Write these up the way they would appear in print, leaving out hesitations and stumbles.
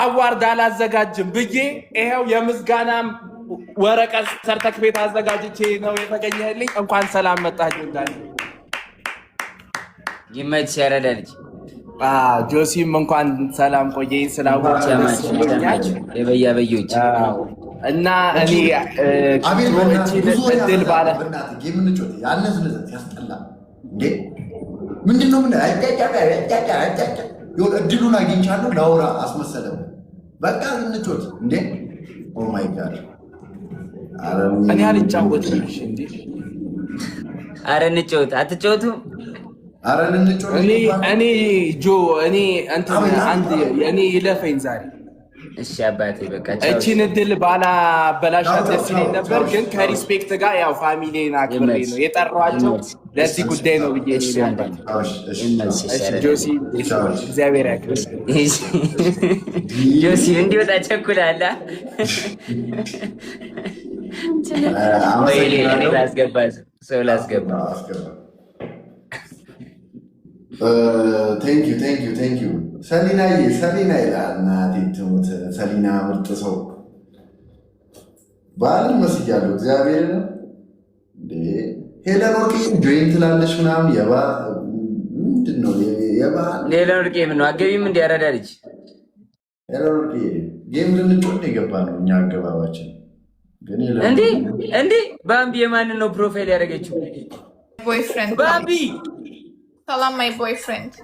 አዋርድ አላዘጋጅም ብዬ ይሄው የምስጋናም ወረቀት ሰርተክቤት አዘጋጅቼ ነው የተገኘልኝ። እንኳን ሰላም መጣችሁ እንዳለ ይመች ያረዳ ልጅ ጆሲም እንኳን ሰላም ቆየኝ ስላወቅህ የበያበዮች እና እኔ እድል ባለ ምንድነው እድሉን አግኝቻለሁ ላውራ አስመሰለም። በቃ እንጮት እንዴ! ኦ ማይ ጋድ! እኔ አልጫወትም። እሺ እንዴ! አረ እንጮት። አትጮቱ? አረ እንጮት። እኔ ጆ እኔ እንትን አንድ እኔ ይለፈኝ ዛሬ። እሺ አባቴ በቃ እቺን እድል ባላበላሻት ደስ ይለኝ ነበር፣ ግን ከሪስፔክት ጋር ያው ፋሚሊን አክብሬ ነው የጠራኋቸው። ለዚህ ጉዳይ ነው ብዬ ነበር። ጆሲ እግዚአብሔር ያክብር። ጆሲ እንዲወጣ ቸኩላላ ላስገባ ሰው ላስገባ። ቴንክ ዩ ሰሊና ይላል። እናቴ ትሙት ሰሊና ምርጥ ሰው ባልን መስያለሁ። እግዚአብሔር ነው እንዴ! ሄለን ወርቄ ጆይን ትላለች ምናምን ምንድን ነው የባህል ሄለን ወርቄ ምን ነው አገቢም እንዲ ያረዳ ልጅ ሄለን ወርቄ ጌም ልንጮት የገባ ነው እኛ አገባባችን። ግን እንዴ ባምቢ የማንን ነው ፕሮፋይል ያደረገችው? ቦይፍሬንድ ባምቢ ሰላም ማይ ቦይፍሬንድ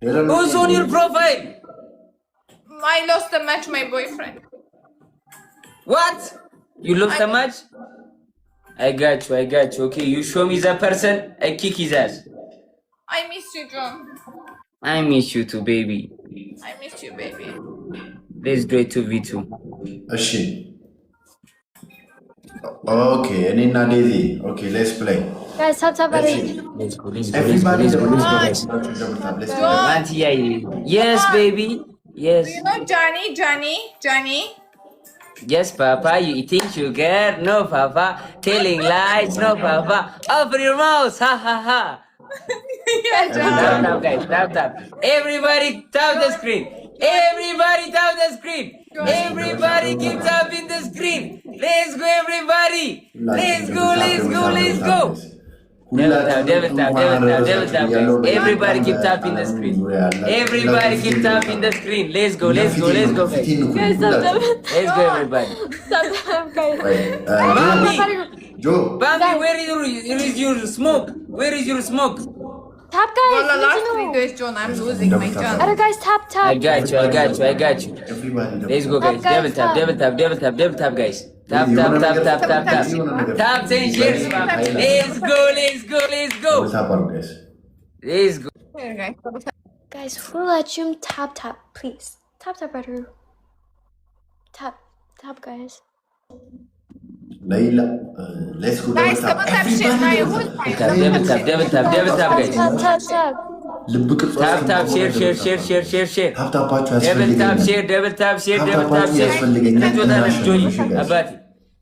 who's on your profile? I lost the match my boyfriend. What? You lost the match? I got you. Okay, you show me the person, I kick his ass. I miss you, John. I miss you too, baby. I miss you, baby. Let's do it 2v2. እሺ ኦኬ እኔና ዴዚ ኦኬ ሌትስ ፕሌይ guys Let's go guys. Yes baby. Yes. You know Johnny? Yes Papa, you eating sugar? No Papa. Telling lies? No Papa. Open your mouth. Ha ha ha. Yeah, John. Tap guys, tap. Everybody tap the screen. Everybody tap the screen. Everybody keep tapping the screen. Let's go everybody. Let's go. Devil tap. Everybody keep tapping the screen. Let's go guys. Let's go everybody. Bambi, where is your smoke? Where is your smoke? tap guys. Well, the last video is John. I'm losing my John. Other guys tap. I got you. Let's go guys. Devil tap guys. Tap. Tap 10 shares. Let's go. Here, guys. Guys, full achum tap please. Tap brother. Tap guys. Layla, let's go. Guys, come on, tap shit. Devil tap guys. Tap. Tap share. Devil tap share. አባቴ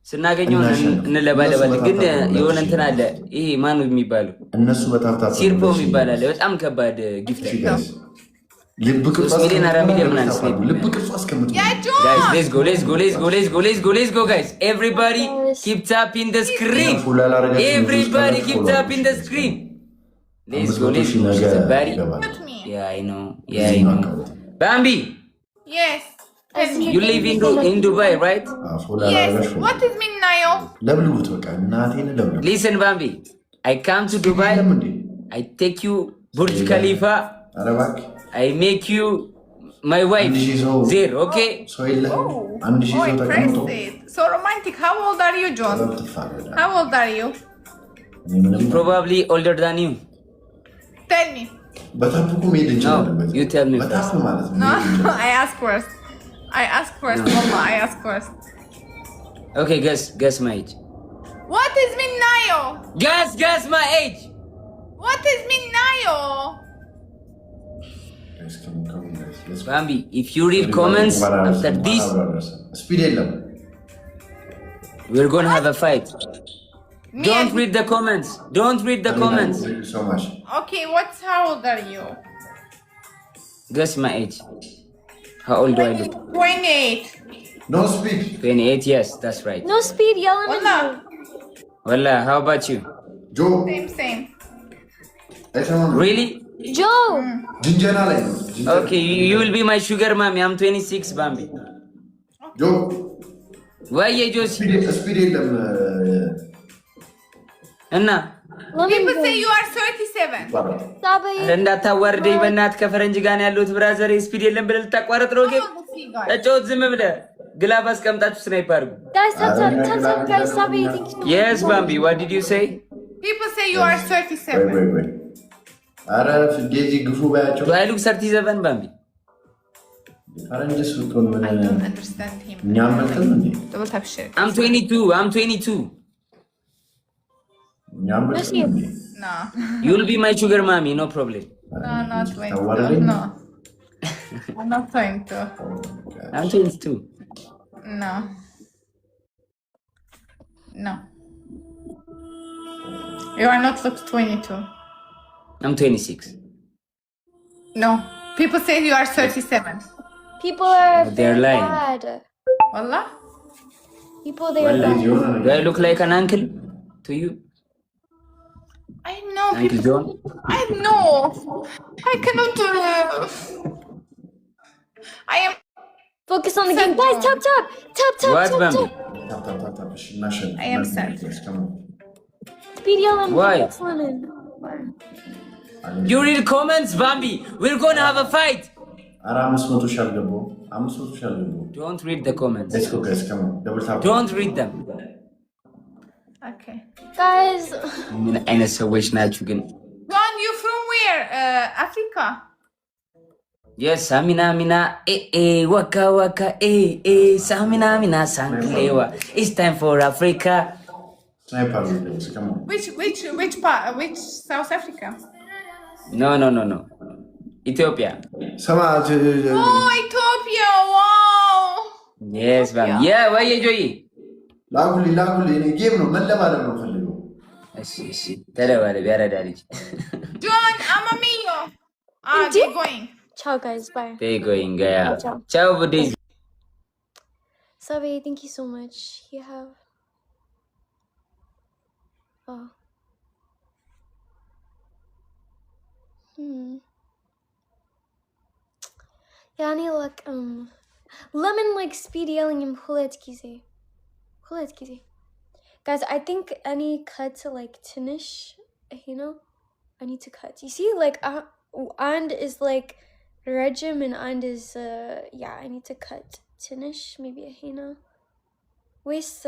ስናገኘው እንለባለባለን። ግን የሆነ እንትን አለ። ይሄ ማኑ የሚባለው እነሱ በታፕታፕ ሲርፖ የሚባላል። በጣም ከባድ ጊፍት ነው። ልብ ቅርጽ አስቀምጡ። Guys, let's go guys. Everybody keep tapping the screen. Let's go. Yeah, I know. Bambi. Yes. You live in Dubai, right? Yes. What is Minnayo? Listen, Bambi. I come to Dubai. I take you Burj Khalifa. I make you my wife there, okay? Impressive. So romantic. How old are you, John? How old are you? Probably older than you. Tell me. No, you tell me first. No, I ask first. Mama, I ask first. Okay, guess my age. What is Minnayo? Guess my age. What is Minnayo? Bambi, if you read comments after this, we're gonna have a fight. Don't read the comments. Thank you so much. Okay, how old are you? Guess my age. How old do I look? 28. No speak. 28, yes, that's right. No speed yelling at Wallah. you. Wallah, how about you? Joe. Same. አይሰማም። Really? Joe! ጅንጀና ላይ ነው። ጅንጀና። Okay, you will be my sugar mommy. I'm 26, Bambi. ጆ Why, Josie? ስፒድ የለም። Anna? People say you are 37. Stop it. እንዳታዋርደኝ በእናትህ ከፈረንጅ ጋር ነው ያለሁት ብራዘር። ስፒድ የለም ብለህ ልታቋርጥ ነው ጌም? ተጫወት ዝም ብለህ ግላብ አስቀምጣችሁ ስናይፕ አድርጉ። Guys, tap, guys, stop it. Thank you so much. Yes, Bambi, what did you say? People say you are 37. ኧረ ዴዚ ግፉ ባያቸው። Do I look 37, Bambi? ፈረንጅስ ብትሆን ምን I don't understand him. እኛ መልክም እንዴ? Double tap share. I'm 22. እኛ መልክም እንዴ? No. You'll be my sugar mommy, no problem. No, not 22. Tawarin? No. I'm not 22. I'm 22. No. No. You are not look 22. I'm 26. No. People say you are 37. People are They're very lying. bad. Wallah? People, they are ዴዚ bad. የሆነ Do ነገር I look like an uncle to you? I know Uncle people. John? I know. I cannot. I am. Focus on the game. Guys, tap. What, Bambi? ታታታታሽ እናሸንፍ። I am sad. Speed yelling. Why? Lemon. You read comments, Bambi. We're gonna have a fight. ኧረ 500 ሺህ አልገባሁም። 500 ሺህ አልገባሁም። Don't read the comments. Let's go guys, come on. Double tap. Don't read them. Okay. Guys, ምን አይነት ሰዎች ናችሁ ግን? John, you from where? Africa. Yes, Samina, waka, Samina, Sanklewa. It's time for Africa. Sniper videos, come on. Which part? Which South Africa? No. Ethiopia. Sama, Oh, Ethiopia! Wow. Yes, Bambi. Yeah, why you enjoy? ላጉሊ እኔ ጌም ነው መለማለም ነው ፈልገው። እሺ ተለዋለ ቢያረዳ ልጅ John, I'm a Mio. They're going. ciao, guys. Bye. They going, yeah. Ciao, buddy. Sabi, thank you so much. You have. Oh. Yani like lemon like speed yelling him hulet kize. Guys, I think any cut to like tinish, I need to cut. You see, like and is like regime and is I need to cut tinish maybe a waist